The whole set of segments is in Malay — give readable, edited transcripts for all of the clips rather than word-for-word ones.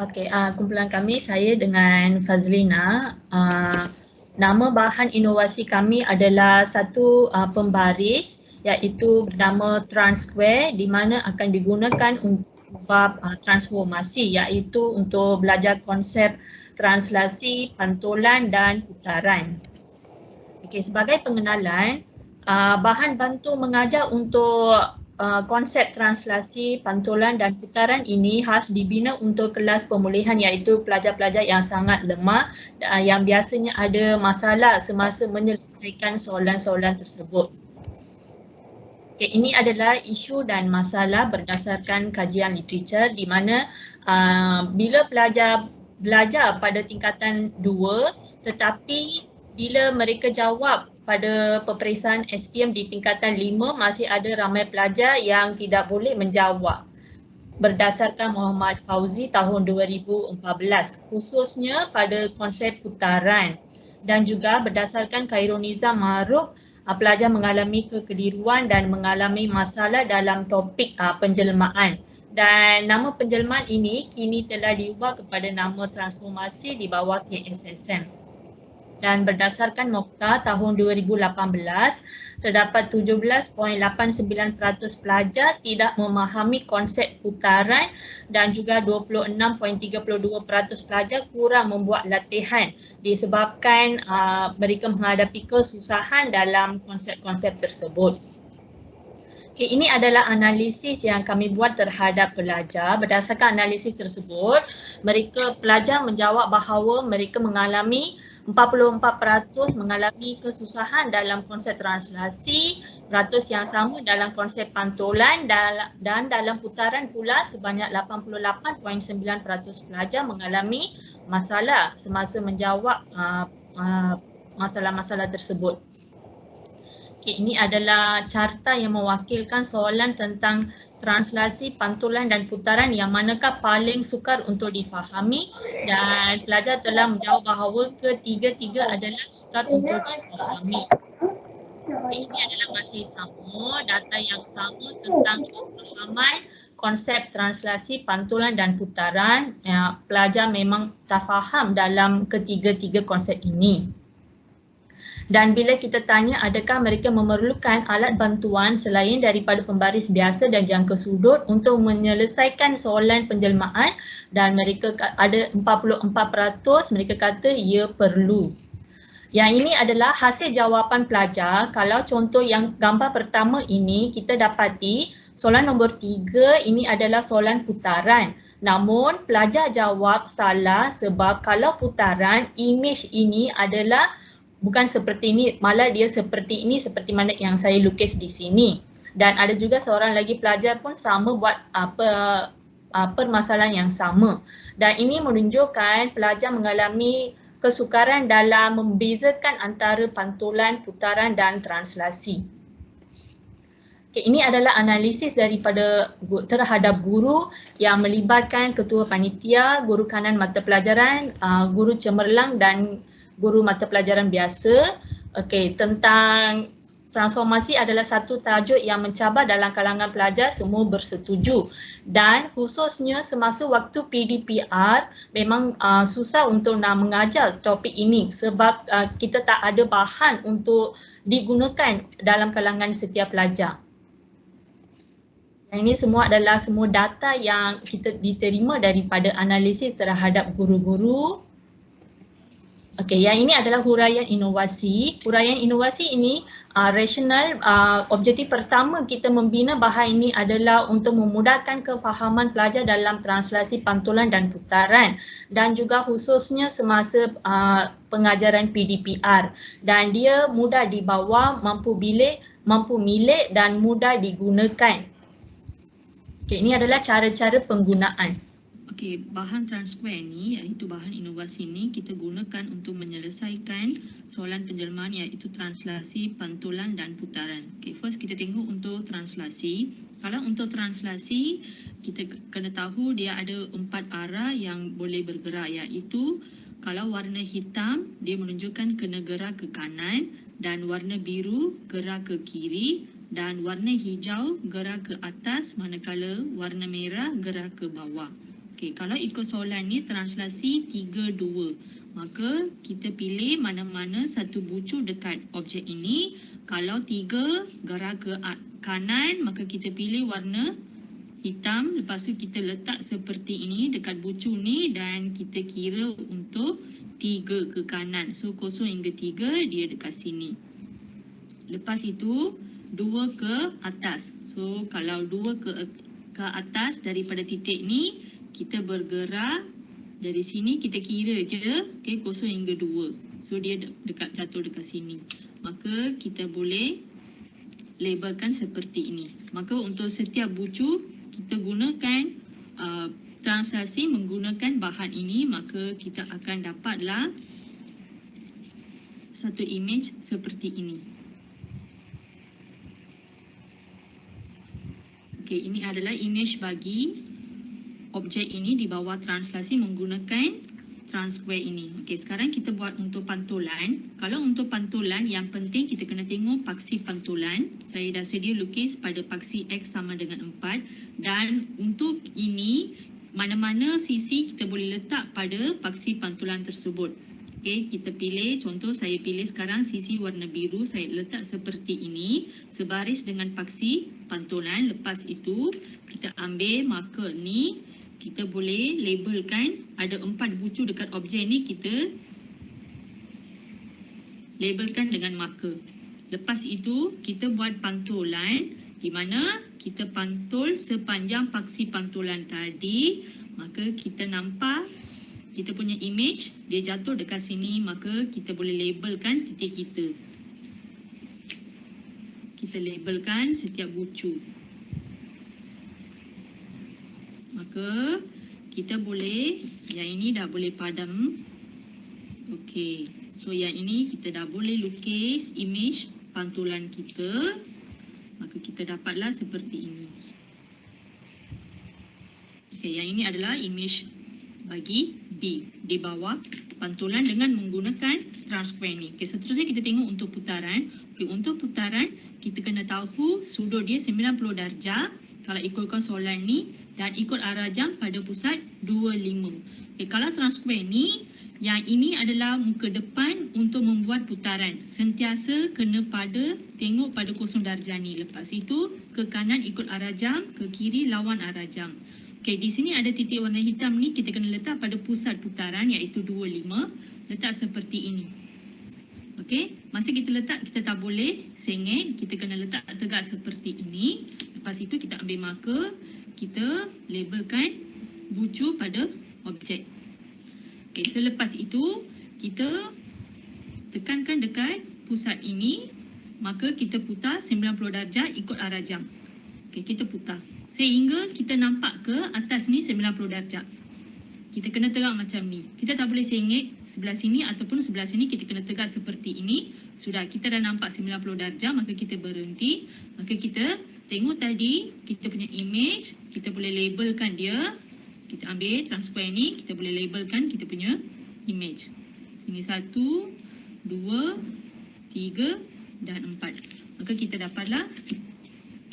Okey, kumpulan kami, saya dengan Fazlina. Nama bahan inovasi kami adalah satu pembaris iaitu bernama Transquare, di mana akan digunakan untuk bab transformasi, iaitu untuk belajar konsep translasi, pantulan dan putaran. Okey, sebagai pengenalan, bahan bantu mengajar untuk konsep translasi, pantulan dan putaran ini khas dibina untuk kelas pemulihan, iaitu pelajar-pelajar yang sangat lemah yang biasanya ada masalah semasa menyelesaikan soalan-soalan tersebut. Okay, ini adalah isu dan masalah berdasarkan kajian literatur, di mana bila pelajar belajar pada tingkatan 2 tetapi bila mereka jawab pada peperiksaan SPM di tingkatan 5, masih ada ramai pelajar yang tidak boleh menjawab berdasarkan Muhammad Fauzi tahun 2014, khususnya pada konsep putaran, dan juga berdasarkan Khairunisa Maruf, pelajar mengalami kekeliruan dan mengalami masalah dalam topik penjelmaan. Dan nama penjelmaan ini kini telah diubah kepada nama transformasi di bawah KSSM. Dan berdasarkan Mokhtar tahun 2018, terdapat 17.89% pelajar tidak memahami konsep putaran dan juga 26.32% pelajar kurang membuat latihan disebabkan mereka menghadapi kesusahan dalam konsep-konsep tersebut. Okay, ini adalah analisis yang kami buat terhadap pelajar. Berdasarkan analisis tersebut, pelajar menjawab bahawa mereka mengalami 44% mengalami kesusahan dalam konsep translasi, peratus yang sama dalam konsep pantulan, dan dalam putaran pula sebanyak 88.9% pelajar mengalami masalah semasa menjawab masalah-masalah tersebut. Okay, ini adalah carta yang mewakilkan soalan tentang translasi, pantulan dan putaran yang manakah paling sukar untuk difahami, dan pelajar telah menjawab bahawa ketiga-tiga adalah sukar untuk difahami. Ini adalah masih sama, data yang sama tentang kefahaman konsep translasi, pantulan dan putaran. Pelajar memang tak faham dalam ketiga-tiga konsep ini. Dan bila kita tanya adakah mereka memerlukan alat bantuan selain daripada pembaris biasa dan jangka sudut untuk menyelesaikan soalan penjelmaan, dan mereka ada 44% mereka kata ya perlu. Yang ini adalah hasil jawapan pelajar. Kalau contoh yang gambar pertama ini kita dapati soalan nombor 3 ini adalah soalan putaran. Namun pelajar jawab salah sebab kalau putaran imej ini adalah bukan seperti ini, malah dia seperti ini, seperti mana yang saya lukis di sini. Dan ada juga seorang lagi pelajar pun sama buat permasalahan yang sama. Dan ini menunjukkan pelajar mengalami kesukaran dalam membezakan antara pantulan, putaran dan translasi. Okay, ini adalah analisis terhadap guru yang melibatkan ketua panitia, guru kanan mata pelajaran, guru cemerlang dan guru mata pelajaran biasa. Okey, tentang transformasi adalah satu tajuk yang mencabar dalam kalangan pelajar, semua bersetuju. Dan khususnya semasa waktu PDPR memang susah untuk nak mengajar topik ini sebab kita tak ada bahan untuk digunakan dalam kalangan setiap pelajar. Ini semua adalah semua data yang kita diterima daripada analisis terhadap guru-guru. Okey, yang ini adalah huraian inovasi. Huraian inovasi ini rasional. Objektif pertama kita membina bahan ini adalah untuk memudahkan kefahaman pelajar dalam translasi, pantulan dan putaran, dan juga khususnya semasa pengajaran PDPR, dan dia mudah dibawa, mampu milik dan mudah digunakan. Okey, ini adalah cara-cara penggunaan. Okey, bahan Transquare ni iaitu bahan inovasi ni kita gunakan untuk menyelesaikan soalan penjelmaan iaitu translasi, pantulan dan putaran. Okey, first kita tengok untuk translasi. Kalau untuk translasi kita kena tahu dia ada 4 arah yang boleh bergerak, iaitu kalau warna hitam dia menunjukkan kena gerak ke kanan, dan warna biru gerak ke kiri, dan warna hijau gerak ke atas, manakala warna merah gerak ke bawah. Okey, kalau ikut soalan ni translasi 3-2. Maka kita pilih mana-mana satu bucu dekat objek ini. Kalau 3 gerak ke kanan, maka kita pilih warna hitam. Lepas tu kita letak seperti ini dekat bucu ni dan kita kira untuk 3 ke kanan. So 0 hingga 3 dia dekat sini. Lepas itu 2 ke atas. So kalau 2 ke atas daripada titik ni, kita bergerak dari sini, kita kira je, okay, 0 hingga 2. So dia jatuh dekat sini. Maka kita boleh labelkan seperti ini. Maka untuk setiap bucu kita gunakan translasi menggunakan bahan ini, maka kita akan dapatlah satu image seperti ini. Okey, ini adalah image bagi objek ini di bawah translasi menggunakan transquare ini. Okey, sekarang kita buat untuk pantulan. Kalau untuk pantulan, yang penting kita kena tengok paksi pantulan. Saya dah sedia lukis pada paksi X sama dengan 4. Dan untuk ini, mana-mana sisi kita boleh letak pada paksi pantulan tersebut. Okey, kita pilih, contoh saya pilih sekarang sisi warna biru, saya letak seperti ini, sebaris dengan paksi pantulan. Lepas itu, kita ambil marker ni, kita boleh labelkan, ada 4 bucu dekat objek ni, kita labelkan dengan marker. Lepas itu, kita buat pantulan, di mana kita pantul sepanjang paksi pantulan tadi, maka kita nampak kita punya image, dia jatuh dekat sini, maka kita boleh labelkan titik kita. Kita labelkan setiap bucu. Maka kita boleh, yang ini dah boleh padam. Okey, so yang ini kita dah boleh lukis image pantulan kita. Maka kita dapatlah seperti ini. Okey, yang ini adalah image bagi B di bawah pantulan dengan menggunakan transquare ni. Okey, seterusnya kita tengok untuk putaran. Okey, untuk putaran kita kena tahu sudut dia 90 darjah kalau ikutkan soalan ni, dan ikut arah jam pada pusat 25. Okay, kalau transquare ni, yang ini adalah muka depan untuk membuat putaran. Sentiasa kena tengok pada 0 darjah ni. Lepas itu ke kanan ikut arah jam, ke kiri lawan arah jam. Okay, di sini ada titik warna hitam ni, kita kena letak pada pusat putaran iaitu 25. Letak seperti ini. Okay, masa kita letak, kita tak boleh sengit, kita kena letak tegak seperti ini. Lepas itu kita ambil marker, kita labelkan bucu pada objek. Okey, selepas itu kita tekankan dekat pusat ini, maka kita putar 90 darjah ikut arah jam. Okey, kita putar sehingga kita nampak ke atas ni 90 darjah. Kita kena tegak macam ni. Kita tak boleh sengit sebelah sini ataupun sebelah sini, kita kena tegak seperti ini. Sudah, kita dah nampak 90 darjah, maka kita berhenti. Maka kita tengok tadi, kita punya image, kita boleh labelkan dia. Kita ambil transquare ni, kita boleh labelkan kita punya image. Sini 1, 2, 3 dan 4. Maka kita dapatlah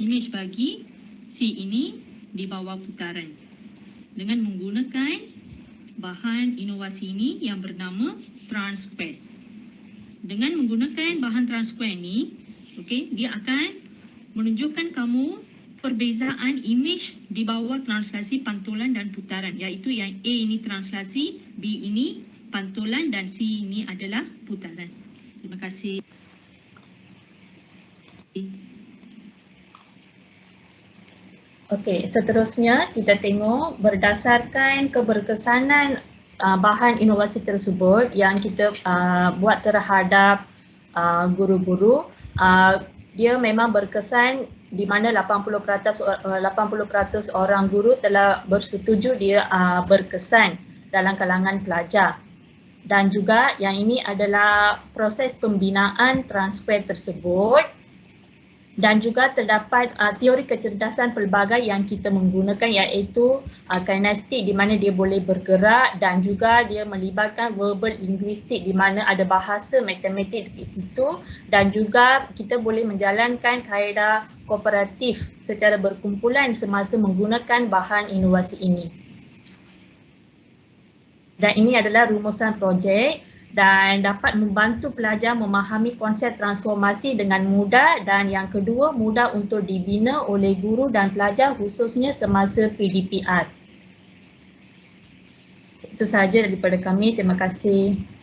image bagi C ini di bawah putaran. Dengan menggunakan bahan inovasi ini yang bernama transquare. Dengan menggunakan bahan transquare ni, okey, dia akan menunjukkan kamu perbezaan image di bawah translasi pantulan dan putaran, iaitu yang A ini translasi, B ini pantulan dan C ini adalah putaran. Terima kasih. Okey, seterusnya kita tengok berdasarkan keberkesanan bahan inovasi tersebut yang kita buat terhadap guru-guru. Dia memang berkesan di mana 80% orang guru telah bersetuju dia berkesan dalam kalangan pelajar. Dan juga yang ini adalah proses pembinaan transquare tersebut. Dan juga terdapat teori kecerdasan pelbagai yang kita menggunakan, iaitu kinestik di mana dia boleh bergerak, dan juga dia melibatkan verbal linguistik di mana ada bahasa matematik di situ, dan juga kita boleh menjalankan kaedah kooperatif secara berkumpulan semasa menggunakan bahan inovasi ini. Dan ini adalah rumusan projek dan dapat membantu pelajar memahami konsep transformasi dengan mudah, dan yang kedua, mudah untuk dibina oleh guru dan pelajar khususnya semasa PDP Art. Itu sahaja daripada kami. Terima kasih.